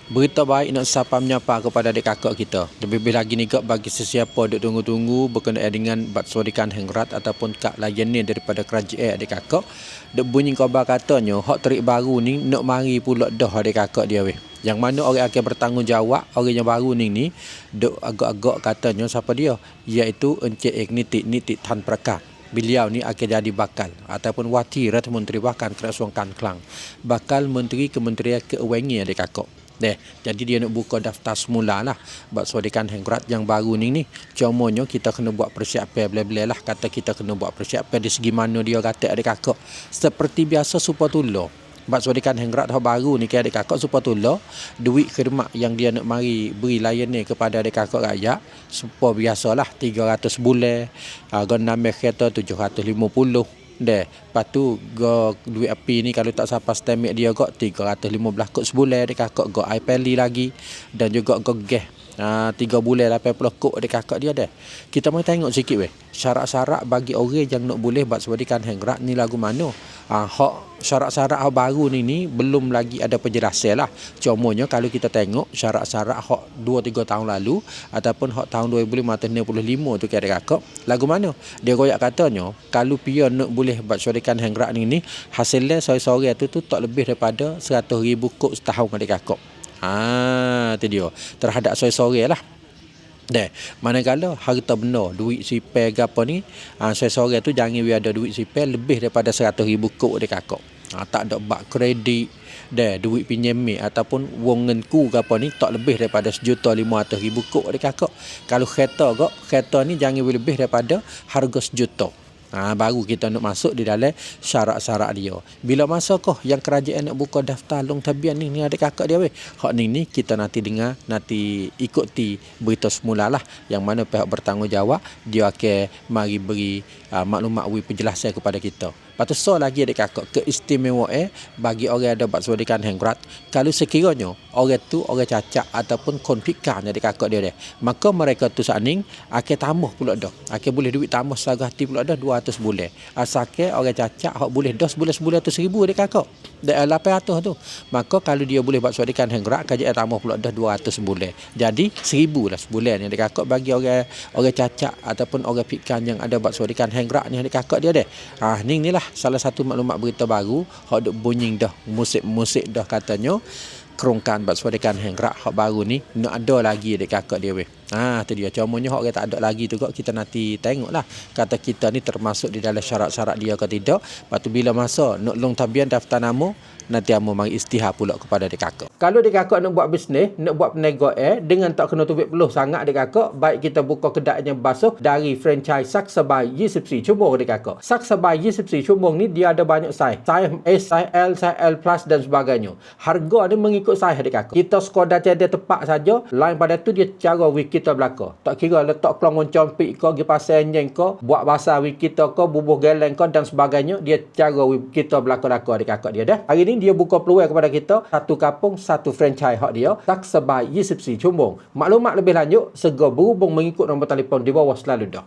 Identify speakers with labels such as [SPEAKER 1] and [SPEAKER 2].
[SPEAKER 1] Berita baik nak sapa menyapa kepada adik kakak kita. Lebih-lebih lagi ni kak bagi sesiapa duk tunggu-tunggu berkenaan dengan Batswadikan Hengrat ataupun kak layan ni daripada kerajaan adik kakak. Duk bunyi khabar katanya hak terik baru ni nak mari pula dah adik kakak dia weh. Yang mana orang akan bertanggungjawab orang yang baru ni duk agak-agak katanya siapa dia? Iaitu Encik Nitik Tan Prakar. Beliau ni akan jadi bakal ataupun wakil Ratna Menteri Bahkan Kerajaan Kelang. Bakal Menteri Kementerian Keuangan adik kakak. Jadi dia nak buka daftar semula lah Batswadikan Hengrat yang baru ni. Cumanya kita kena buat persiapan bela-bela lah. Kata kita kena buat persiapan di segi mana dia kata adik kakak. Seperti biasa supaya tolong Batswadikan Hengrat yang baru ni ke adik kakak supaya tolong duit khidmat yang dia nak mari beri layan ni kepada adik kakak rakyat. Supaya biasalah 300 bulan. Gonamel kereta 750. Lepas tu duit api ni kalau tak sampai stamik dia kok 315 kot sebulan dia kakak go iPeli lagi dan juga go gas 3 bulan 80 kot dia kakak dia dah. Kita mau tengok sikit weh. Syarat-syarat bagi orang yang nak boleh Batswadikan Hengrat ni lagu mana. Hak syarat-syarat hak baru ni belum lagi ada penjelasan lah. Cumanya kalau kita tengok syarat-syarat hak 2-3 tahun lalu ataupun hak tahun 2065 tu kira kakak lagu mana. Dia royak katanya kalau pion nak boleh Batswadikan Hengrat ni hasilnya sore-sore tu tak lebih daripada 100,000 kot setahun adik kakak. Tu dia. Terhadap sore-sore lah. Manakala harta benda, duit sipir ke apa ni, sore-sore tu jangan ada duit sipir lebih daripada 100,000 kot dia kakak. Tak ada bak kredit, duit pinjam ataupun wang ngenku ke apa ni tak lebih daripada 1,500,000 kot dia kakak. Kalau kereta ni jangan lebih daripada harga 1 juta. Baru kita nak masuk di dalam syarat-syarat dia. Bila masa kah yang kerajaan nak buka daftar long tabian ni adik kakak dia weh. Hak ni kita nanti dengar, nanti ikuti berita semula lah. Yang mana pihak bertanggungjawab dia akan mari beri maklumat penjelasan kepada kita. Lepas tu so lagi adik kakak keistimewaan bagi orang ada Batswadikan Hengrat. Kalau sekiranya orang tu orang cacat ataupun konfikan adik kakak dia maka mereka tu saning akan tambah pula dah. Akan boleh duit tambah selagi hati pula dah 200 bulan. Asalkan orang cacat hak boleh dah sebulan tu 1,000 adik kakak. Dah 800 tu. Maka kalau dia boleh Batswadikan Hengrat kerajaan tambah pula dah 200 bulan. Jadi 1,000 lah sebulan ni adik kakak bagi orang cacat ataupun orang pikan yang ada Batswadikan Hengrat ni adik kakak dia ni lah salah satu maklumat berita baru hak duk bunyi dah musik dah katanya kerongkan Batswadikan Hengrat hak baru ni nak ada lagi adik kakak dia weh. Tu dia. Cumanya hak orang tak ada lagi tu kok kita nanti tengoklah kata kita ni termasuk di dalam syarat-syarat dia ke tidak. Lepas tu bila masa nak long tabian daftar nama nanti amo mari istihar pula kepada adik kakak. Kalau adik kakak nak buat bisnes, nak buat perniagaan dengan tak kena tubik peluh sangat adik kakak, baik kita buka kedainya basuh dari franchise Saksabai Yisipsi Cumbung adik kakak. Saksabai Yisipsi Cumbung ni dia ada banyak saiz. Saiz S, saiz L, saiz L plus dan sebagainya. Harga ni mengikut saiz adik kakak. Kita sekadar cedek tepak saja, lain pada tu dia cara wik kita belaka. Tak kira letak kelongon compik ke, pergi pasar enjeng ke, buat basah wik kita ke, bubuh geleng ke dan sebagainya, dia cara wik kita belaka-belaka adik kakak dia dah. Hari ni dia buka peluang kepada kita satu kampung satu franchise hak dia Saksabai Yisipsi Cumbung. Maklumat lebih lanjut segera berhubung mengikut nombor telefon di bawah selalu dah.